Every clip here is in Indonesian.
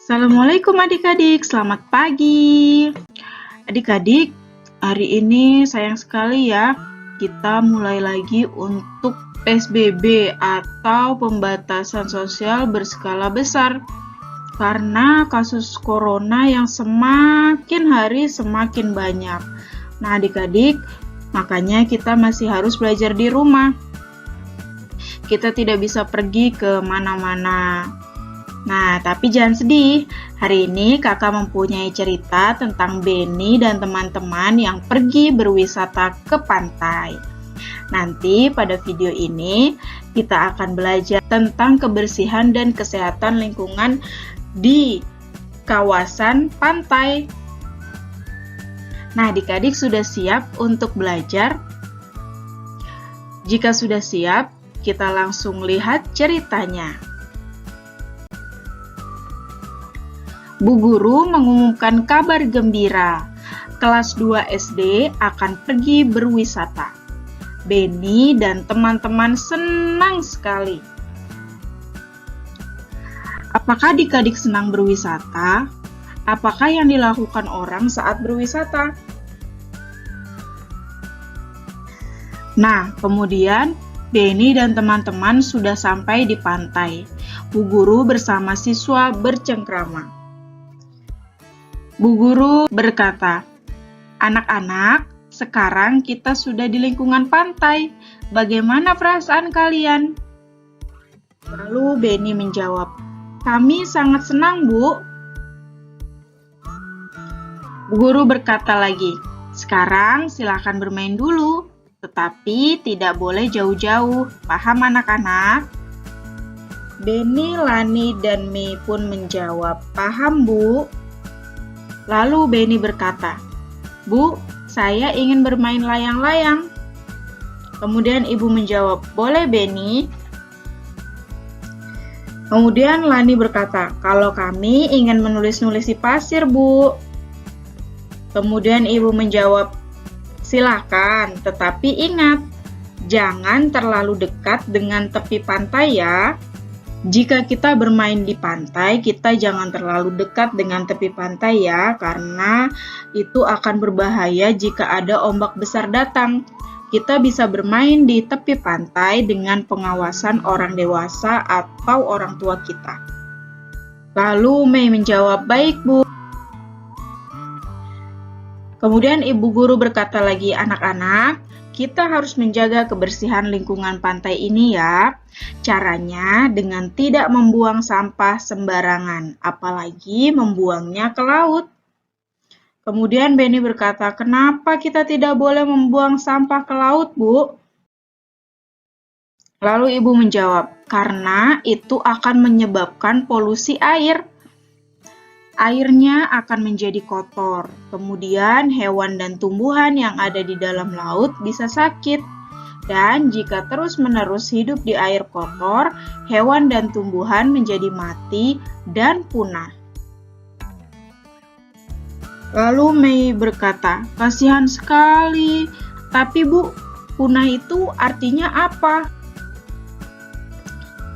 Assalamualaikum adik-adik, selamat pagi. Adik-adik, hari ini sayang sekali ya, kita mulai lagi untuk PSBB atau pembatasan sosial berskala besar. Karena kasus corona yang semakin hari semakin banyak. Nah adik-adik, makanya kita masih harus belajar di rumah. Kita tidak bisa pergi ke mana-mana. Nah, tapi jangan sedih. Hari ini kakak mempunyai cerita tentang Benny dan teman-teman yang pergi berwisata ke pantai. Nanti pada video ini kita akan belajar tentang kebersihan dan kesehatan lingkungan di kawasan pantai. Nah, adik-adik sudah siap untuk belajar? Jika sudah siap, kita langsung lihat ceritanya. Bu Guru mengumumkan kabar gembira. Kelas 2 SD akan pergi berwisata. Benny dan teman-teman senang sekali. Apakah adik-adik senang berwisata? Apakah yang dilakukan orang saat berwisata? Nah, kemudian Benny dan teman-teman sudah sampai di pantai. Bu Guru bersama siswa bercengkrama. Bu Guru berkata, "Anak-anak, sekarang kita sudah di lingkungan pantai. Bagaimana perasaan kalian?" Lalu Benny menjawab, "Kami sangat senang, Bu." Bu Guru berkata lagi, "Sekarang silakan bermain dulu, tetapi tidak boleh jauh-jauh. Paham anak-anak?" Benny, Lani, dan Mei pun menjawab, "Paham, Bu." Lalu Benny berkata, "Bu, saya ingin bermain layang-layang." Kemudian ibu menjawab, "Boleh Benny." Kemudian Lani berkata, "Kalau kami ingin menulis-nulis di pasir, Bu." Kemudian ibu menjawab, "Silakan, tetapi ingat, jangan terlalu dekat dengan tepi pantai ya. Jika kita bermain di pantai, kita jangan terlalu dekat dengan tepi pantai ya, karena itu akan berbahaya jika ada ombak besar datang. Kita bisa bermain di tepi pantai dengan pengawasan orang dewasa atau orang tua kita." Lalu Mei menjawab, "Baik, Bu." Kemudian ibu guru berkata lagi, "Anak-anak, kita harus menjaga kebersihan lingkungan pantai ini ya. Caranya dengan tidak membuang sampah sembarangan, apalagi membuangnya ke laut." Kemudian Benny berkata, "Kenapa kita tidak boleh membuang sampah ke laut, Bu?" Lalu ibu menjawab, "Karena itu akan menyebabkan polusi air. Airnya akan menjadi kotor. Kemudian hewan dan tumbuhan yang ada di dalam laut bisa sakit. Dan jika terus-menerus hidup di air kotor, hewan dan tumbuhan menjadi mati dan punah." Lalu Mei berkata, "Kasihan sekali. Tapi Bu, punah itu artinya apa?"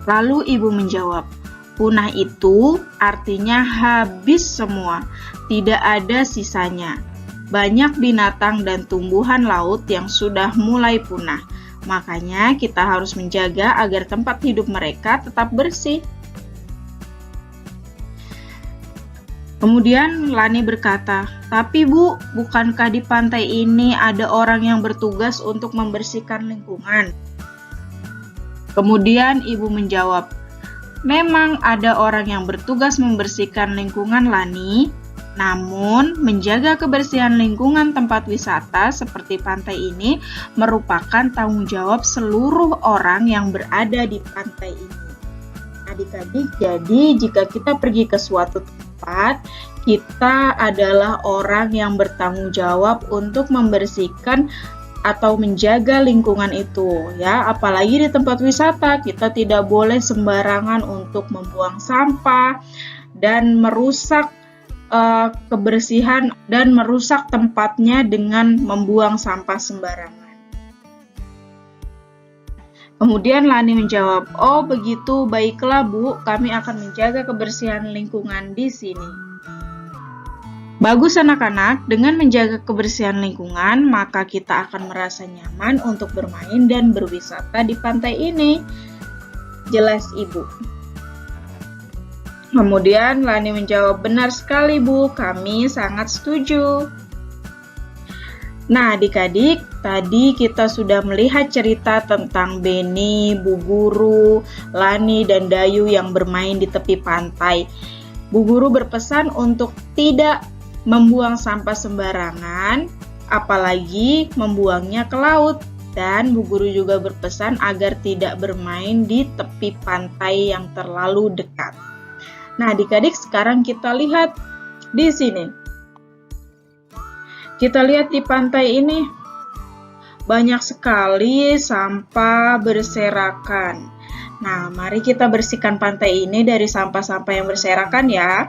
Lalu ibu menjawab, "Punah itu artinya habis semua, tidak ada sisanya. Banyak binatang dan tumbuhan laut yang sudah mulai punah. Makanya kita harus menjaga agar tempat hidup mereka tetap bersih." Kemudian Lani berkata, "Tapi Bu, bukankah di pantai ini ada orang yang bertugas untuk membersihkan lingkungan?" Kemudian ibu menjawab, "Memang ada orang yang bertugas membersihkan lingkungan, Lani. Namun, menjaga kebersihan lingkungan tempat wisata seperti pantai ini merupakan tanggung jawab seluruh orang yang berada di pantai ini." Adik-adik, jadi jika kita pergi ke suatu tempat, kita adalah orang yang bertanggung jawab untuk membersihkan atau menjaga lingkungan itu ya, apalagi di tempat wisata kita tidak boleh sembarangan untuk membuang sampah dan merusak kebersihan dan merusak tempatnya dengan membuang sampah sembarangan. Kemudian Lani menjawab, "Oh begitu, baiklah Bu, kami akan menjaga kebersihan lingkungan di sini." Bagus anak-anak, dengan menjaga kebersihan lingkungan, maka kita akan merasa nyaman untuk bermain dan berwisata di pantai ini. Jelas Ibu. Kemudian Lani menjawab, "Benar sekali Bu, kami sangat setuju." Nah, adik-adik, tadi kita sudah melihat cerita tentang Beni, Bu Guru, Lani, dan Dayu yang bermain di tepi pantai. Bu Guru berpesan untuk tidak membuang sampah sembarangan, apalagi membuangnya ke laut. Dan Bu Guru juga berpesan agar tidak bermain di tepi pantai yang terlalu dekat. Nah, adik-adik, sekarang kita lihat di sini. Kita lihat di pantai ini, banyak sekali sampah berserakan. Nah, mari kita bersihkan pantai ini dari sampah-sampah yang berserakan ya.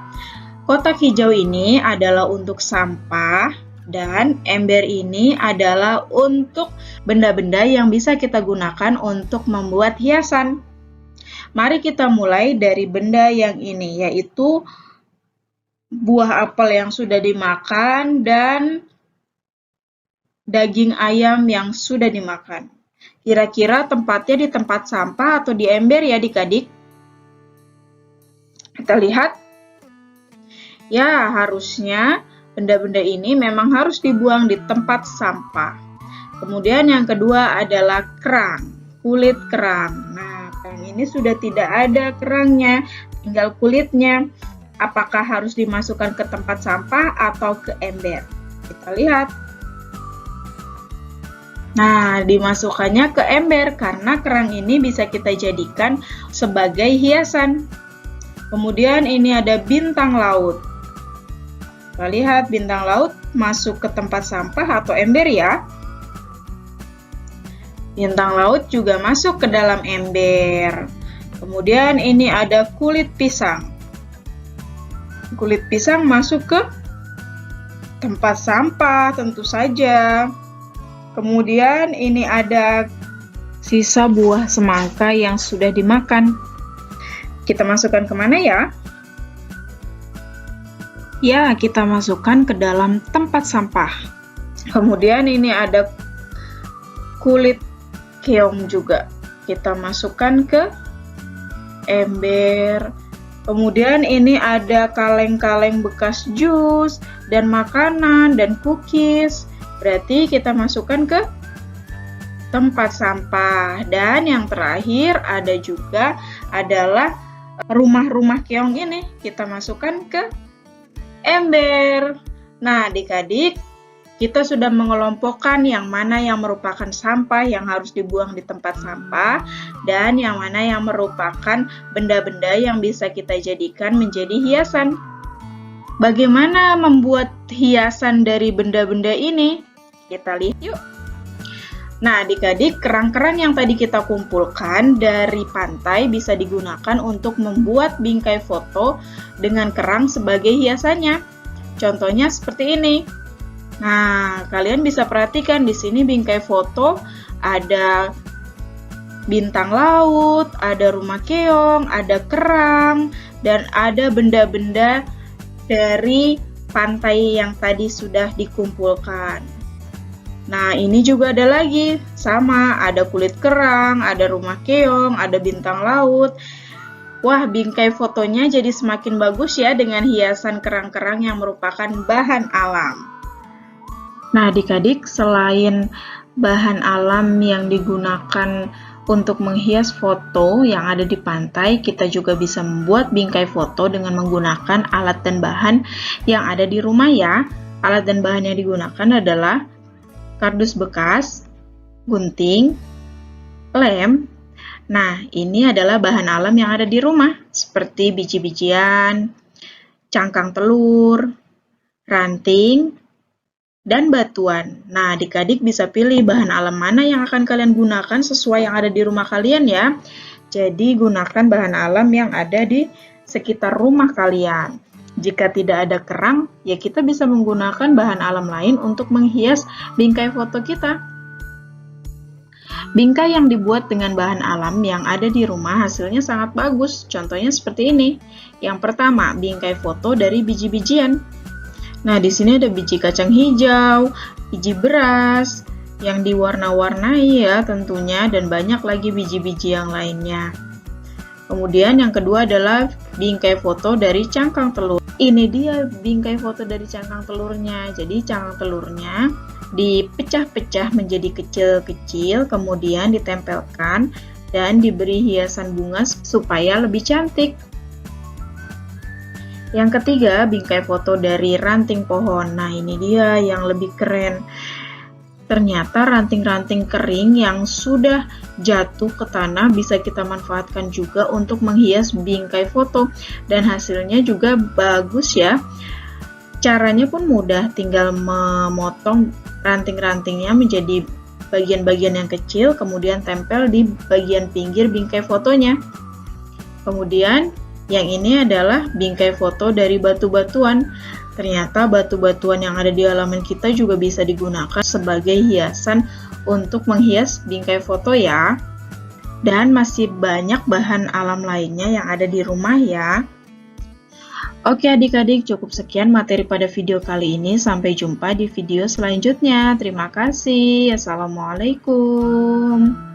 Kotak hijau ini adalah untuk sampah dan ember ini adalah untuk benda-benda yang bisa kita gunakan untuk membuat hiasan. Mari kita mulai dari benda yang ini, yaitu buah apel yang sudah dimakan dan daging ayam yang sudah dimakan. Kira-kira tempatnya di tempat sampah atau di ember ya adik-adik? Kita lihat. Ya, harusnya benda-benda ini memang harus dibuang di tempat sampah. Kemudian yang kedua adalah kerang, kulit kerang. Nah, kerang ini sudah tidak ada kerangnya, tinggal kulitnya. Apakah harus dimasukkan ke tempat sampah atau ke ember? Kita lihat. Nah, dimasukkannya ke ember karena kerang ini bisa kita jadikan sebagai hiasan. Kemudian ini ada bintang laut. Kita lihat bintang laut masuk ke tempat sampah atau ember ya. Bintang laut juga masuk ke dalam ember. Kemudian ini ada kulit pisang. Kulit pisang masuk ke tempat sampah tentu saja. Kemudian ini ada sisa buah semangka yang sudah dimakan. Kita masukkan kemana ya? Ya, kita masukkan ke dalam tempat sampah. Kemudian ini ada kulit keong juga. Kita masukkan ke ember. Kemudian ini ada kaleng-kaleng bekas jus dan makanan dan cookies. Berarti kita masukkan ke tempat sampah. Dan yang terakhir ada juga adalah rumah-rumah keong ini. Kita masukkan ke ember. Nah, adik-adik, kita sudah mengelompokkan yang mana yang merupakan sampah yang harus dibuang di tempat sampah dan yang mana yang merupakan benda-benda yang bisa kita jadikan menjadi hiasan. Bagaimana membuat hiasan dari benda-benda ini? Kita lihat yuk. Nah, adik-adik, kerang-kerang yang tadi kita kumpulkan dari pantai bisa digunakan untuk membuat bingkai foto dengan kerang sebagai hiasannya. Contohnya seperti ini. Nah, kalian bisa perhatikan di sini bingkai foto ada bintang laut, ada rumah keong, ada kerang, dan ada benda-benda dari pantai yang tadi sudah dikumpulkan. Nah, ini juga ada lagi, sama, ada kulit kerang, ada rumah keong, ada bintang laut. Wah, bingkai fotonya jadi semakin bagus ya dengan hiasan kerang-kerang yang merupakan bahan alam. Nah, adik-adik, selain bahan alam yang digunakan untuk menghias foto yang ada di pantai, kita juga bisa membuat bingkai foto dengan menggunakan alat dan bahan yang ada di rumah ya. Alat dan bahan yang digunakan adalah kardus bekas, gunting, lem. Nah, ini adalah bahan alam yang ada di rumah, seperti biji-bijian, cangkang telur, ranting, dan batuan. Nah, adik-adik bisa pilih bahan alam mana yang akan kalian gunakan sesuai yang ada di rumah kalian ya. Jadi, gunakan bahan alam yang ada di sekitar rumah kalian. Jika tidak ada kerang, ya kita bisa menggunakan bahan alam lain untuk menghias bingkai foto kita. Bingkai yang dibuat dengan bahan alam yang ada di rumah hasilnya sangat bagus. Contohnya seperti ini. Yang pertama, bingkai foto dari biji-bijian. Nah, di sini ada biji kacang hijau, biji beras, yang diwarna-warnai ya tentunya, dan banyak lagi biji-biji yang lainnya. Kemudian yang kedua adalah bingkai foto dari cangkang telur. Ini dia bingkai foto dari cangkang telurnya. Jadi cangkang telurnya dipecah-pecah menjadi kecil-kecil, kemudian ditempelkan dan diberi hiasan bunga supaya lebih cantik. Yang ketiga, bingkai foto dari ranting pohon. Nah, ini dia yang lebih keren. Ternyata ranting-ranting kering yang sudah jatuh ke tanah bisa kita manfaatkan juga untuk menghias bingkai foto, dan hasilnya juga bagus ya. Caranya pun mudah, tinggal memotong ranting-rantingnya menjadi bagian-bagian yang kecil, kemudian tempel di bagian pinggir bingkai fotonya. Kemudian yang ini adalah bingkai foto dari batu-batuan. Ternyata batu-batuan yang ada di halaman kita juga bisa digunakan sebagai hiasan untuk menghias bingkai foto ya. Dan masih banyak bahan alam lainnya yang ada di rumah ya. Oke adik-adik, cukup sekian materi pada video kali ini. Sampai jumpa di video selanjutnya. Terima kasih. Assalamualaikum.